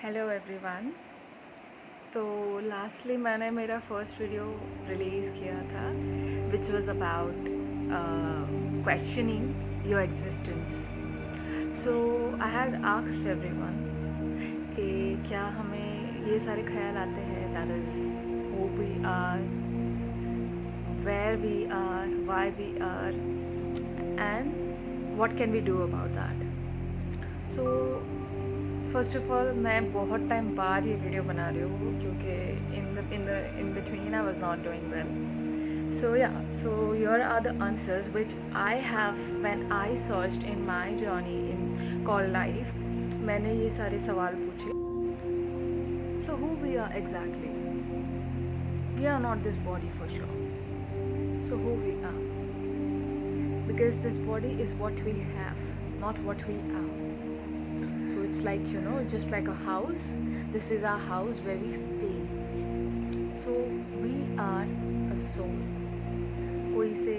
Hello everyone. तो lastly मैंने मेरा फर्स्ट वीडियो रिलीज़ किया था which was about questioning your existence. So I had asked everyone कि क्या हमें ये सारे ख्याल आते हैं, that is who we are, where we are, why we are and what can we do about that. So first of all मैं बहुत टाइम बाद ये वीडियो बना रही हूँ क्योंकि in between I was not doing well. So here are the answers which I have when I searched in my journey in called life. मैंने ये सारे सवाल पूछे. So who we are exactly? We are not this body for sure. So who we are? Because this body is what we have, not what we are. So it's like, just like a house. This is our house where we stay. So we are a soul. कोई इसे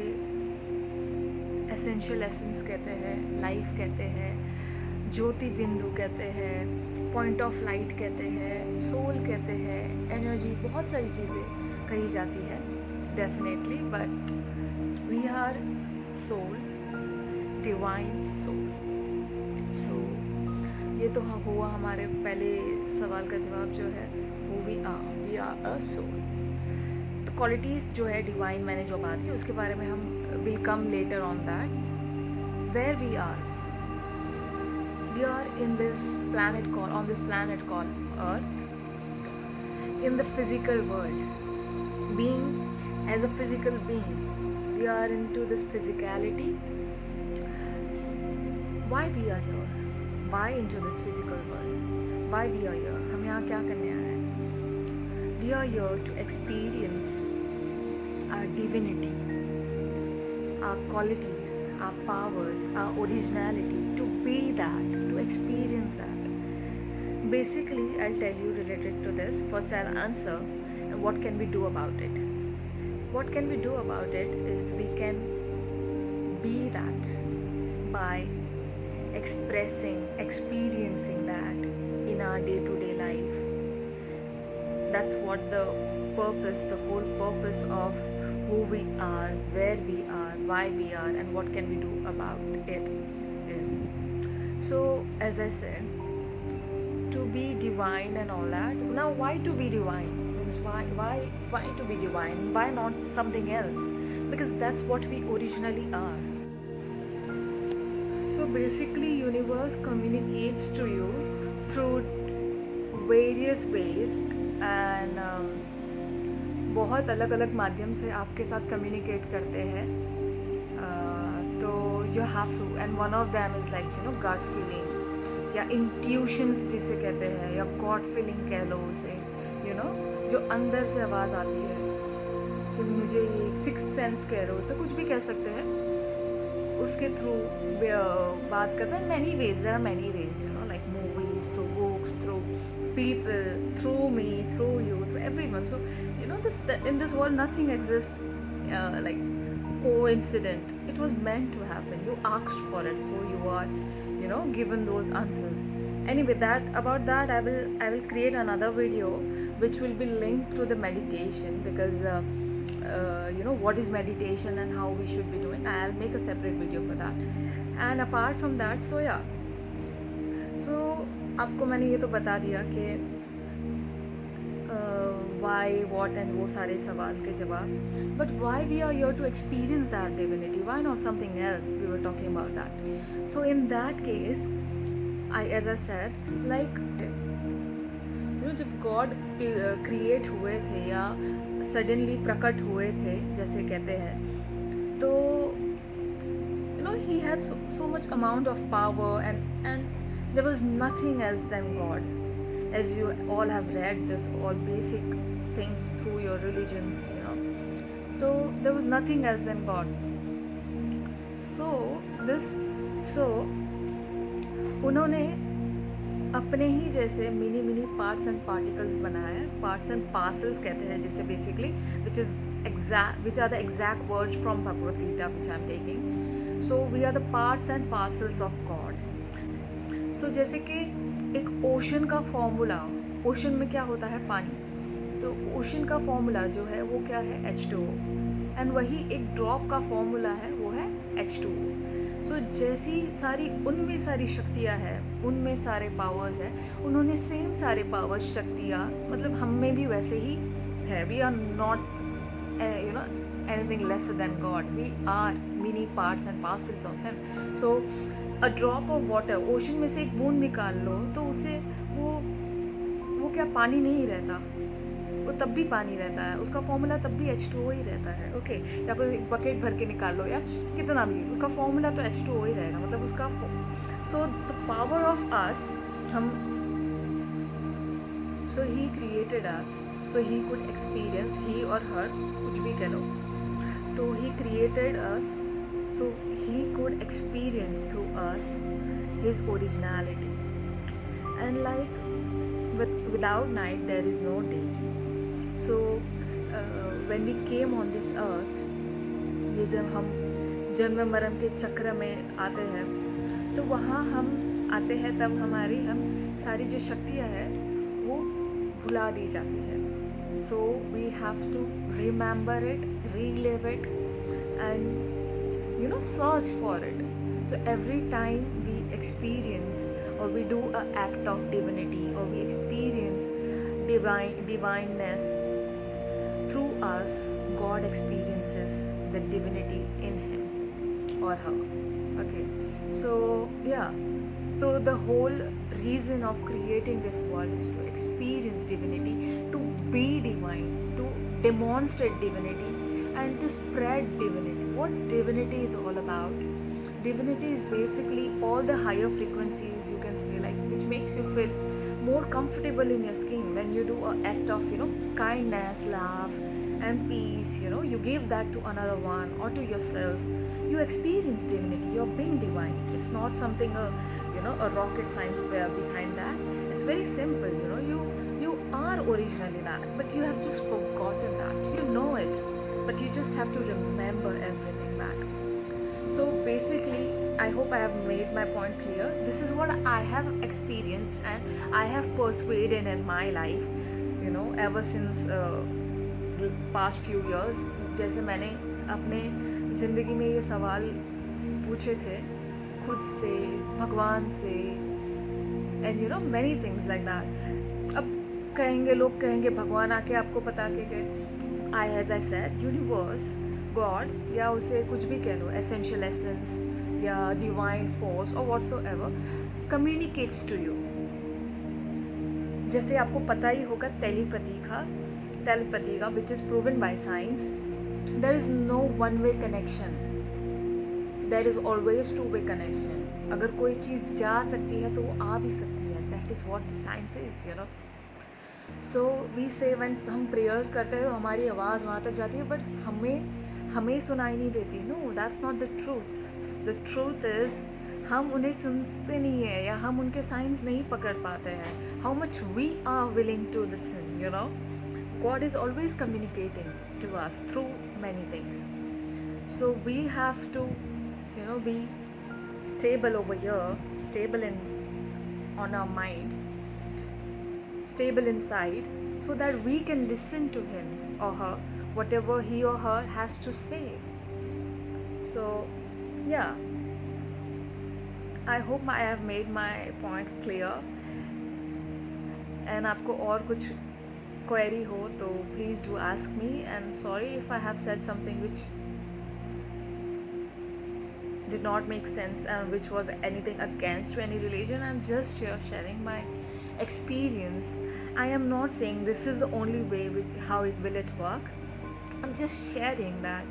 essential essence कहते हैं, life कहते हैं, ज्योति बिंदु कहते हैं, point of light कहते हैं, सोल कहते हैं, एनर्जी, बहुत सारी चीज़ें कही जाती है definitely, but we are soul, divine soul. So ये तो हुआ हमारे पहले सवाल का जवाब जो है who we are a soul. तो क्वालिटीज़ जो है डिवाइन मैंने जो बात की उसके बारे में हम will come later on that. Where we are in this planet called on this planet called earth, in the physical world, being as a physical being, we are into this physicality. Why we are here? Why into this physical world? Why we are here? हम यहाँ क्या करने आए हैं? We are here to experience our divinity, our qualities, our powers, our originality, to be that, to experience that. Basically, I'll tell you related to this. First, I'll answer what can we do about it. What can we do about it is we can be that by experiencing that in our day-to-day life. That's what the whole purpose of who we are, where we are, why we are, and what can we do about it is. So as I said, to be divine and all that. Now why to be divine? Means why to be divine? Why not something else? Because that's what we originally are. So basically universe communicates to you through various ways and बहुत अलग अलग माध्यम से आपके साथ communicate करते हैं. तो you have to, and one of them is like gut feeling या इंट्यूशंस जिसे कहते हैं, या गॉड फीलिंग कह लो उसे, जो अंदर से आवाज़ आती है कि मुझे ये सिक्स्थ सेंस कह लो, उसे कुछ भी कह सकते हैं. उसके थ्रू बात करते हैं. Many ways, there are many ways, like movies, through books, through people, through me, through you, through everyone. So in this world nothing exists like coincident. It was meant to happen. You asked for it, so you are given those answers. Anyway, about that I will create another video which will be linked to the meditation, because what is meditation and how we should be doing. I'll make a separate video for that. And apart from that, so आपको मैंने ये तो बता दिया कि Y, what and वो सारे सवाल के जवाब. But why we are here to experience that divinity, why not something else. We were talking about that. So in that case as I said, like जब गॉड क्रिएट हुए थे या suddenly प्रकट हुए थे जैसे कहते हैं, तो he had so much amount of power, and there was nothing else than God. As you all have read this, all basic things through your religions, so there was nothing else than God. So उन्होंने अपने ही जैसे mini parts and particles बनाए. Parts and parcels कहते हैं जिसे basically, which are the exact words from Bhagavad Gita which I am taking. So we are the parts and parcels of God. So जैसे कि एक ओशन का formula, ocean में क्या होता है, पानी, तो ओशन का फॉर्मूला जो है वो क्या है, H2O, एंड वही एक ड्रॉप का फॉर्मूला है, वो है H2O। सो जैसी सारी उनमें सारी शक्तियाँ हैं, उनमें सारे पावर्स हैं, उन्होंने सेम सारे पावर्स, शक्तियाँ, मतलब हम में भी वैसे ही है। We are not anything lesser than God. We are many parts and parcels of Him. So a drop of water, ocean में से एक बूंद निकाल लो तो उसे वो क्या पानी नहीं रहता, वो तब भी पानी रहता है, उसका फॉर्मूला तब भी H2O ही रहता है। ओके, या फिर एक बकेट भर के निकाल लो या कितना भी, उसका फॉर्मूला तो H2O ही रहेगा, मतलब उसका। So the power of us, हम, so he created us, so he could experience, ही और हर कुछ भी कह लो, तो he created us so he could experience through us his originality, and like without night there is no day. So when we came on this earth, ये जब हम जन्म मरण के चक्र में आते हैं, तो वहाँ हम आते हैं तब हमारी हम सारी जो शक्तियाँ हैं वो भुला दी जाती है। So we have to remember it, relive it, and search for it. So every time we experience or we do an act of divinity, or we experience divineness through us, God experiences the divinity in him or her. Okay, so yeah, so the whole reason of creating this world is to experience divinity, to be divine, to demonstrate divinity, and to spread divinity. What divinity is all about? Divinity is basically all the higher frequencies, you can say, like, which makes you feel more comfortable in your skin when you do an act of kindness, love, and peace. You give that to another one or to yourself. You experience divinity. You're being divine. It's not something a rocket science behind that. It's very simple. You are originally that, but you have just forgotten that. You know it, but you just have to remember everything back. So basically, I hope I have made my point clear. This is what I have experienced and I have persuaded in my life, ever since past few years. जैसे मैंने अपने ज़िंदगी में ये सवाल पूछे थे खुद से, भगवान से, and many things like that. अब लोग कहेंगे भगवान आके आपको बता के गए। As I said, universe, God, या उसे कुछ भी कह लो, एसेंशियल एसेंस या डिवाइन फोर्स और व्हाट्सोएवर, कम्युनिकेट्स टू यू। जैसे आपको पता ही होगा टेलीपैथी का which is proven by science, there is no one way connection, there is always two way connection. अगर कोई चीज़ जा सकती है तो वो आ भी सकती है। That is what the science is. So we say when हम प्रेयर्स करते हैं तो हमारी आवाज़ वहाँ तक जाती है, बट हमें सुनाई नहीं देती। No, that's not the truth. The truth is हम उन्हें सुनते नहीं हैं या हम उनके साइंस नहीं पकड़ पाते हैं। How much we are willing to listen, God is always communicating to us through many things. So we have to, be stable over here, stable on our mind, stable inside, so that we can listen to him or her, whatever he or her has to say. So yeah, I hope I have made my point clear. And आपको और कुछ query हो तो please do ask me, and sorry if I have said something which did not make sense and which was anything against any religion. I'm just here sharing my experience. I am not saying this is the only way how will it work. I'm just sharing that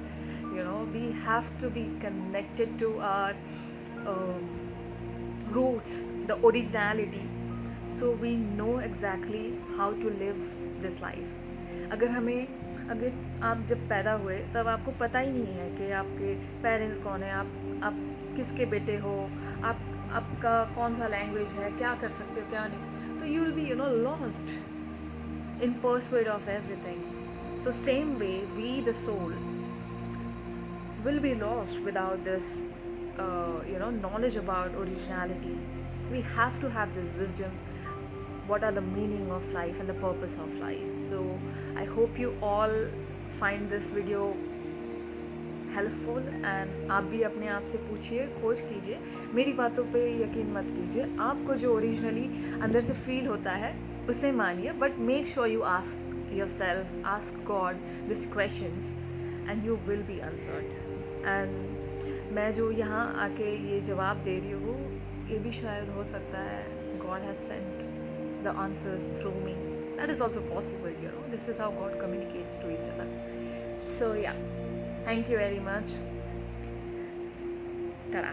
we have to be connected to our roots, the originality, so we know exactly how to live this life. अगर आप जब पैदा हुए तब आपको पता ही नहीं है कि आपके पेरेंट्स कौन है, आप किसके बेटे हो, आपका कौन सा लैंग्वेज है, क्या कर सकते हो क्या नहीं, तो you will be lost in pursuit of everything. So same way, we the soul will be lost without this knowledge about originality. We have to have this wisdom what are the meaning of life and the purpose of life. So I hope you all find this video helpful and आप भी अपने आप से पूछिए, खोज कीजिए, मेरी बातों पे यकीन मत कीजिए, आपको जो ओरिजिनली अंदर से फील होता है उसे मानिए, but make sure you ask yourself, ask God this questions and you will be answered. And मैं जो यहाँ आके ये जवाब दे रही हूँ, ये भी शायद हो सकता है God has sent the answers through me, that is also possible, you know, this is how God communicates to each other. So yeah, thank you very much. Ta-da.